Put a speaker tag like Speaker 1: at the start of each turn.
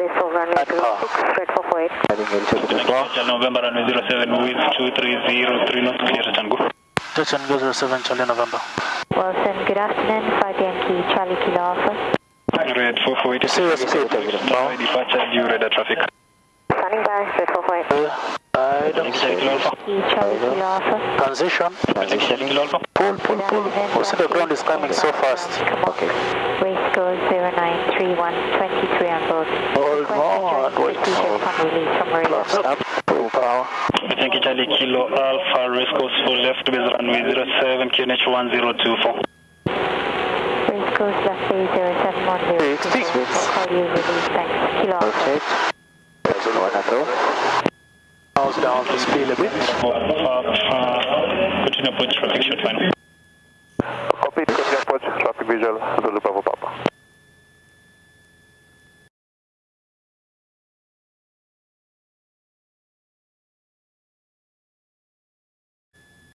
Speaker 1: base of runway 06, straight for 48.
Speaker 2: Heading into the
Speaker 3: Hotel November runway 07 with 2303 knots, clear touch and go.
Speaker 4: Touch and go 07 Charlie November.
Speaker 1: Wilson, good afternoon, 5 Yankee, Charlie Kilo Alpha.
Speaker 3: Red 448.
Speaker 4: See your speed.
Speaker 3: Departure due radar traffic.
Speaker 1: Standing by, straight for 48.
Speaker 4: I don't see
Speaker 3: Kilo Alpha.
Speaker 1: Charlie Kilo Alpha.
Speaker 4: transition.
Speaker 3: Kilo Alpha.
Speaker 4: Pull. Oh, see the ground is coming so fast.
Speaker 1: Okay. Race goes 093123 on board.
Speaker 4: Hold on, wait.
Speaker 1: On release from Marine.
Speaker 4: Stop. Full power.
Speaker 3: Thank you, Charlie Kilo Alpha. Race course for left base runway 07, QNH 1024.
Speaker 1: Race goes left base 0710.
Speaker 4: Six.
Speaker 1: We'll call you release, thanks. Kilo Alpha.
Speaker 2: rotate. There's one and go.
Speaker 4: Nose down to speed a bit.
Speaker 3: Continue approach traffic, short final.
Speaker 5: Copy, continue approach, traffic visual, Zulu Bravo Papa.